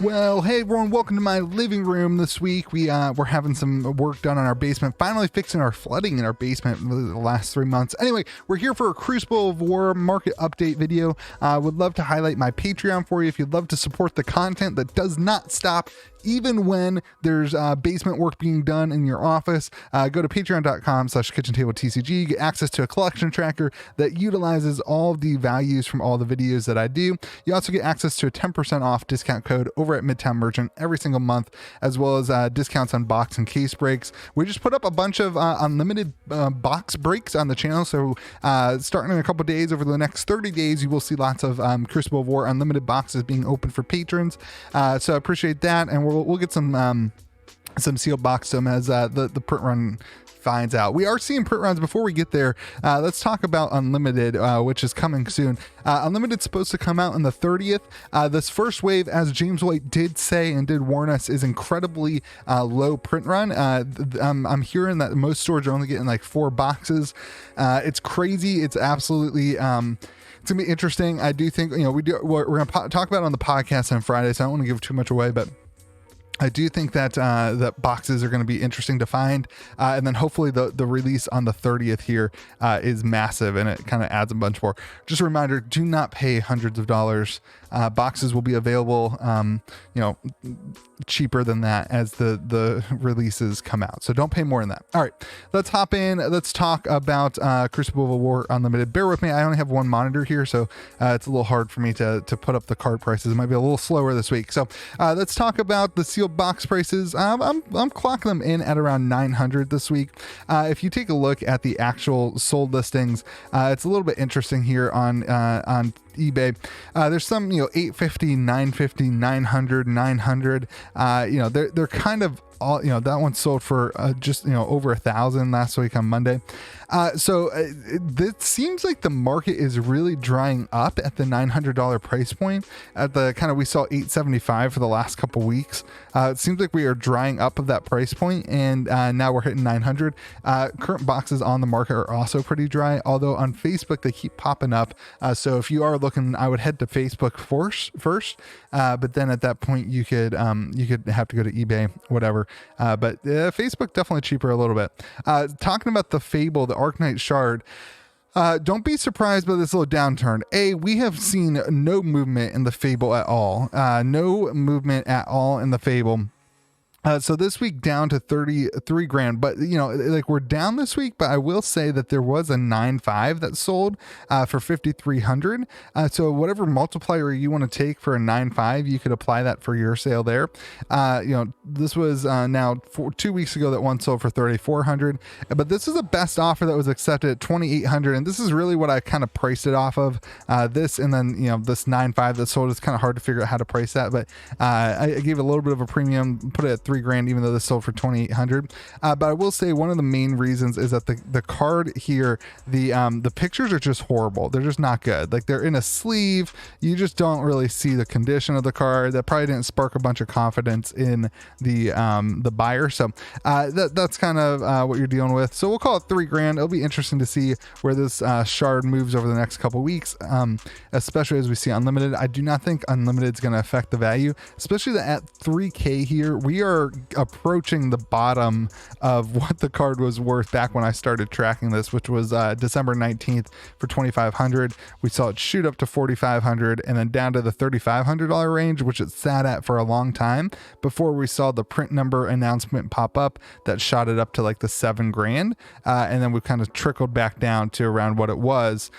Well, hey everyone, welcome to my living room this week. We're having some work done on our basement, finally fixing our flooding in our basement the last 3 months. Anyway, we're here for a Crucible of War market update video. Would love to highlight my Patreon for you if you'd love to support the content that does not stop even when there's basement work being done in your office. Go to patreon.com/KitchenTableTCG, get access to a collection tracker that utilizes all the values from all the videos that I do. You also get access to a 10% off discount code over at Midtown Merchant every single month, as well as discounts on box and case breaks. We just put up a bunch of unlimited box breaks on the channel, so starting in a couple days, over the next 30 days, you will see lots of Crucible of War unlimited boxes being open for patrons. So I appreciate that, and we'll get some sealed box to them as the print run finds out. We are seeing print runs. Before we get there, let's talk about Unlimited, which is coming soon. Unlimited's supposed to come out on the 30th. This first wave, as James White did say and did warn us, is incredibly low print run. I'm hearing that most stores are only getting like 4 boxes. It's crazy. It's absolutely it's gonna be interesting. I do think, we're gonna talk about it on the podcast on Friday, so I don't want to give too much away, but I do think that that boxes are going to be interesting to find, and then hopefully the release on the 30th here is massive, and it kind of adds a bunch more. Just a reminder: do not pay hundreds of dollars. Boxes will be available, cheaper than that as the releases come out. So don't pay more than that. All right, let's hop in. Let's talk about Crucible of War Unlimited. Bear with me. I only have one monitor here, so it's a little hard for me to put up the card prices. It might be a little slower this week. So let's talk about the sealed box prices. I'm clocking them in at around 900 this week. If you take a look at the actual sold listings, it's a little bit interesting here on eBay. There's some 850, 950, 900, 900. They're kind of all, that one sold for just over 1,000 last week on Monday. So it seems like the market is really drying up at the $900 price point. At the we saw 875 for the last couple weeks. It seems like we are drying up of that price point, and now we're hitting 900. Current boxes on the market are also pretty dry, although on Facebook they keep popping up. So if you are looking, I would head to Facebook first, but then at that point you could have to go to eBay, whatever. But Facebook definitely cheaper a little bit. Talking about the Fable, the Arknight Shard, don't be surprised by this little downturn. We have seen no movement in the Fable at all. No movement at all in the Fable. So this week down to 33 grand, but we're down this week, but I will say that there was a 9.5 that sold for 5,300. So whatever multiplier you want to take for a 9.5, you could apply that for your sale there. This was now 2 weeks ago that one sold for 3,400, but this is the best offer that was accepted at 2,800. And this is really what I kind of priced it off of, this. And then, this 9.5 that sold, it's kind of hard to figure out how to price that, but I gave a little bit of a premium, put it at 3 grand, even though this sold for 2,800. But I will say one of the main reasons is that the card here, the pictures are just horrible. They're just not good. Like, they're in a sleeve. You just don't really see the condition of the card. That probably didn't spark a bunch of confidence in the buyer. So that's kind of what you're dealing with. So we'll call it 3 grand. It'll be interesting to see where this shard moves over the next couple weeks, especially as we see Unlimited. I do not think Unlimited is going to affect the value, especially that at 3K here, we are approaching the bottom of what the card was worth back when I started tracking this, which was December 19th for 2,500. We saw it shoot up to 4,500 and then down to the $3,500 range, which it sat at for a long time before we saw the print number announcement pop up that shot it up to like the 7 grand. And then we kind of trickled back down to around what it was.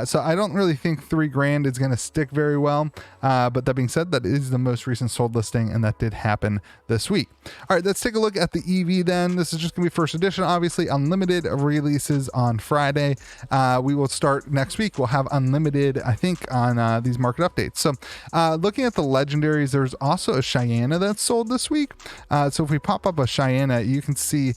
So I don't really think 3 grand is going to stick very well. But that being said, that is the most recent sold listing, and that did happen this week. All right, let's take a look at the EV then. This is just going to be first edition. Obviously, Unlimited releases on Friday. We will start next week. We'll have Unlimited, I think, on these market updates. So looking at the legendaries, there's also a Cheyenne that's sold this week. So if we pop up a Cheyenne, you can see,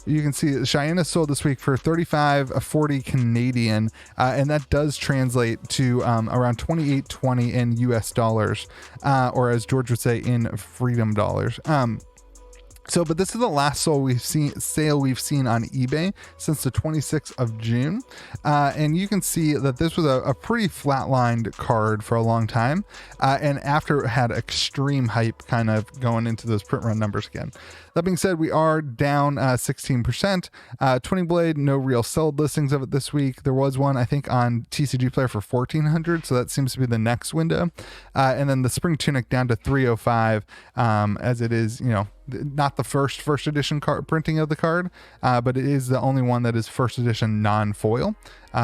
you can see Cheyenne sold this week for 35.40 Canadian, and that does translate to around 28.20 in US dollars, or as George would say, in freedom dollars. So, but this is the last sale we've seen on eBay since the 26th of June. And you can see that this was a pretty flatlined card for a long time. And after it had extreme hype kind of going into those print run numbers again. That being said, we are down 16%. 20 Blade, no real sold listings of it this week. There was one, I think, on TCG Player for 1400, so that seems to be the next window. And then the Spring Tunic down to 305, as it is, not the first edition card printing of the card, but it is the only one that is first edition non-foil.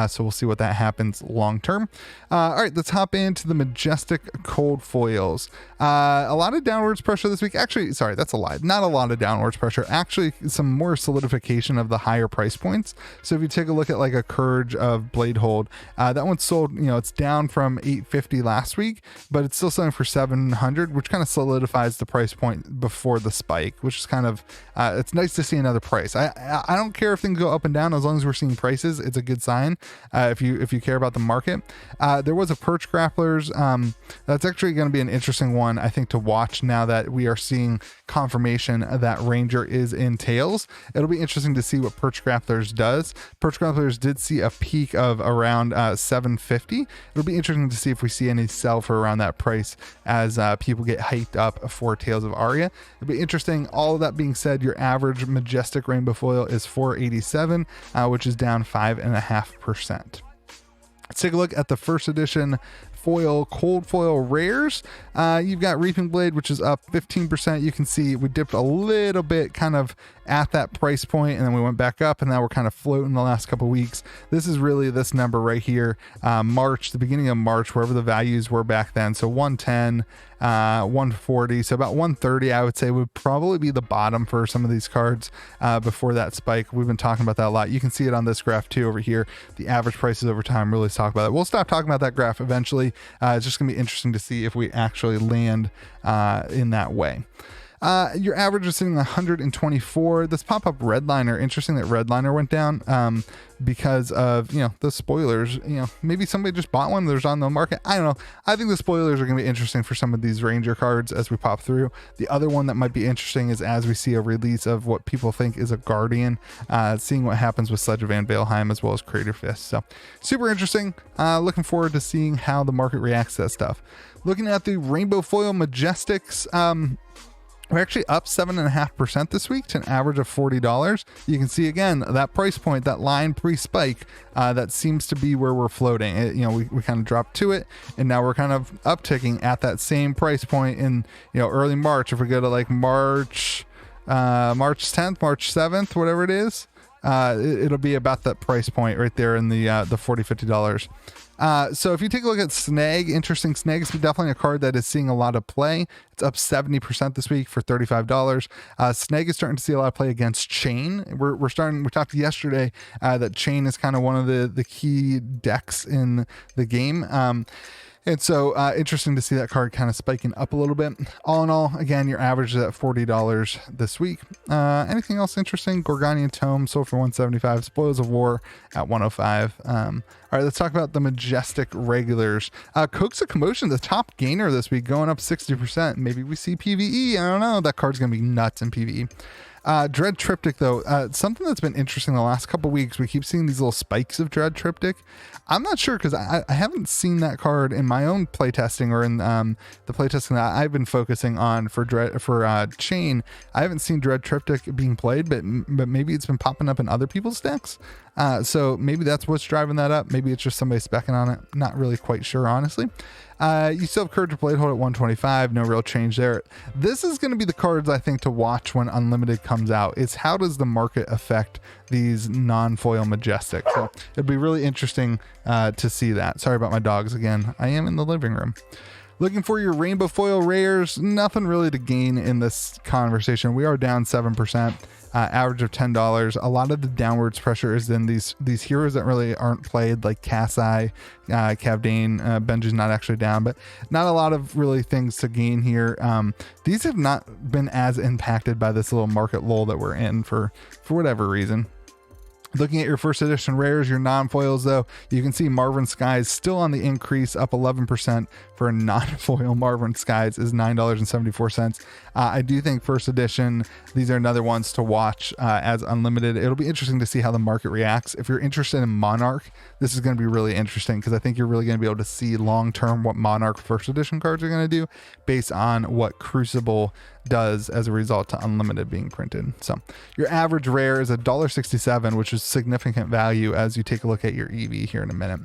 So we'll see what that happens long term. All right, let's hop into the Majestic cold foils. A lot of downwards pressure this week. Actually, sorry, that's a lie. Not a lot of downwards pressure. Actually, some more solidification of the higher price points. So if you take a look at like a Courage of Blade Hold, that one's sold, it's down from $850 last week, but it's still selling for $700, which kind of solidifies the price point before the spike, which is kind of, it's nice to see another price. I don't care if things go up and down, as long as we're seeing prices, it's a good sign. If you care about the market. There was a Perch Grapplers. That's actually going to be an interesting one, I think, to watch now that we are seeing confirmation that Ranger is in tails. It'll be interesting to see what Perch Grapplers does. Perch Grapplers did see a peak of around $750. It'll be interesting to see if we see any sell for around that price as people get hyped up for Tales of Aria. It'll be interesting. All of that being said, your average Majestic Rainbow Foil is $487, which is down 5.5%. Let's take a look at the first edition foil, cold foil rares. You've got Reaping Blade, which is up 15%. You can see we dipped a little bit kind of at that price point, and then we went back up, and now we're kind of floating the last couple weeks. This is really this number right here, March, the beginning of March, wherever the values were back then. So 110, 140, so about 130 I would say would probably be the bottom for some of these cards before that spike. We've been talking about that a lot. You can see it on this graph too over here. The average prices over time really talk about it. We'll stop talking about that graph eventually. It's just gonna be interesting to see if we actually land in that way. Your average is sitting at 124. This pop-up redliner, interesting that redliner went down because of the spoilers. Maybe somebody just bought one, there's on the market, I don't know. I think the spoilers are going to be interesting for some of these Ranger cards as we pop through. The other one that might be interesting is as we see a release of what people think is a Guardian, seeing what happens with Sledge of Van Valheim as well as Crater Fist. So super interesting. Looking forward to seeing how the market reacts to that stuff. Looking at the Rainbow Foil Majestics, we're actually up 7.5% this week to an average of $40. You can see again that price point, that line pre-spike, that seems to be where we're floating. We kind of dropped to it, and now we're kind of upticking at that same price point in early March. If we go to like March 10th, March 7th, whatever it is, it'll be about that price point right there in the $40-$50. So if you take a look at Snag, interesting. Snag is definitely a card that is seeing a lot of play. It's up 70% this week for $35. Snag is starting to see a lot of play against Chain. We talked yesterday that Chain is kind of one of the key decks in the game. And so interesting to see that card kind of spiking up a little bit. All in all, again, your average is at $40 this week. Anything else interesting? Gorganian Tome sold for $175. Spoils of War at $105. All right, let's talk about the Majestic regulars. Cokes of Commotion, the top gainer this week, going up 60%. Maybe we see PvE. I don't know. That card's going to be nuts in PvE. Dread Triptych, though, something that's been interesting the last couple weeks, we keep seeing these little spikes of Dread Triptych. I'm not sure because I haven't seen that card in my own playtesting or in the playtesting that I've been focusing on for Chain. I haven't seen Dread Triptych being played, but maybe it's been popping up in other people's decks. So maybe that's what's driving that up. Maybe it's just somebody specking on it. Not really quite sure, honestly. You still have Courage of Blade Hold at 125. No real change there. This is going to be the cards I think to watch when Unlimited comes out. It's how does the market affect these non-foil Majestic. So it'd be really interesting to see that. Sorry about my dogs again. I am in the living room. Looking for your Rainbow Foil rares, nothing really to gain in this conversation. We are down 7%, average of $10. A lot of the downwards pressure is in these heroes that really aren't played, like Kasai, Kavdane. Benji's not actually down, but not a lot of really things to gain here. These have not been as impacted by this little market lull that we're in for whatever reason. Looking at your first edition rares, your non-foils though, you can see Marvin Skies still on the increase, up 11% for a non-foil. Marvin Skies is $9.74. I do think first edition, these are another ones to watch as unlimited. It'll be interesting to see how the market reacts. If you're interested in Monarch, this is going to be really interesting because I think you're really going to be able to see long-term what Monarch first edition cards are going to do based on what Crucible does as a result to unlimited being printed. So your average rare is $1.67, which is significant value as you take a look at your EV here in a minute.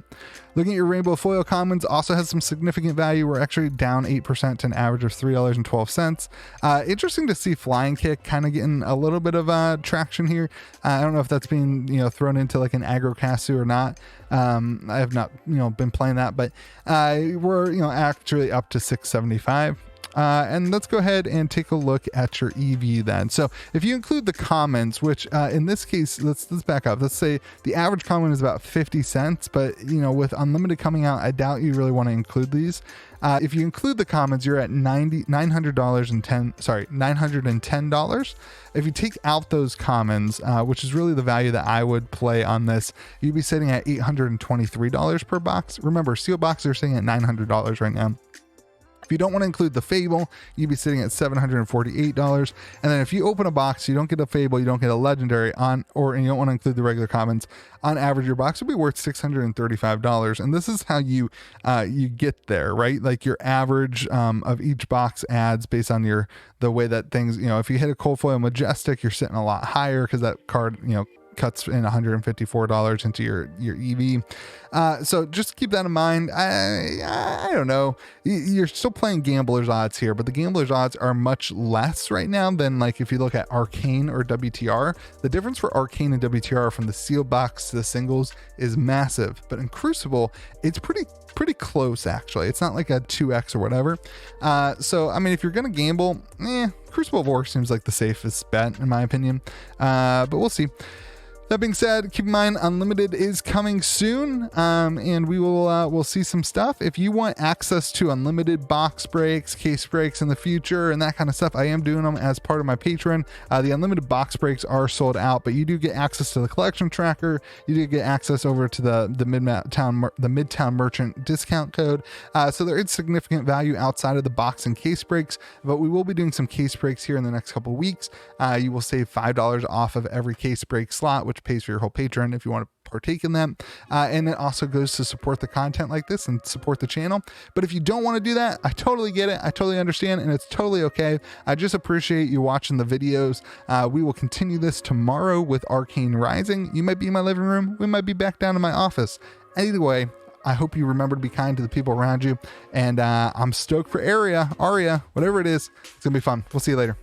Looking at your rainbow foil commons also has some significant value. We're actually down 8% to an average of $3.12. Interesting to see Flying Kick kind of getting a little bit of traction here. I don't know if that's being thrown into like an aggro casu or not. I have not been playing that, but we're actually up to 675. And let's go ahead and take a look at your EV then. So if you include the commons, which in this case, let's back up. Let's say the average common is about 50 cents, but with unlimited coming out, I doubt you really want to include these. If you include the commons, you're at $910. If you take out those commons, which is really the value that I would play on this, you'd be sitting at $823 per box. Remember, sealed boxes are sitting at $900 right now. If you don't want to include the Fable, you'd be sitting at $748. And then if you open a box, you don't get a Fable, you don't get a legendary and you don't want to include the regular commons, on average, your box would be worth $635. And this is how you get there, right? Like your average of each box adds based on the way that things, if you hit a cold foil Majestic, you're sitting a lot higher because that card, cuts in $154 into your EV. So just keep that in mind. I don't know. You're still playing gambler's odds here, but the gambler's odds are much less right now than like if you look at Arcane or WTR. The difference for Arcane and WTR from the sealed box to the singles is massive, but in Crucible, it's pretty close actually. It's not like a 2x or whatever. So I mean, if you're gonna gamble, Crucible of War seems like the safest bet in my opinion, but we'll see. That being said, keep in mind Unlimited is coming soon, and we'll see some stuff. If you want access to unlimited box breaks, case breaks in the future, and that kind of stuff, I am doing them as part of my Patreon. The unlimited box breaks are sold out, but you do get access to the collection tracker. You do get access over to the Midtown Merchant discount code. So there is significant value outside of the box and case breaks, but we will be doing some case breaks here in the next couple of weeks. You will save $5 off of every case break slot, which pays for your whole Patreon if you want to partake in that. And it also goes to support the content like this and support the channel. But if you don't want to do that, I totally get it. I totally understand, and it's totally okay. I just appreciate you watching the videos. We will continue this tomorrow with Arcane Rising. You might be in my living room. We might be back down in my office. Either way, I hope you remember to be kind to the people around you. And I'm stoked for Aria, whatever it is. It's gonna be fun. We'll see you later.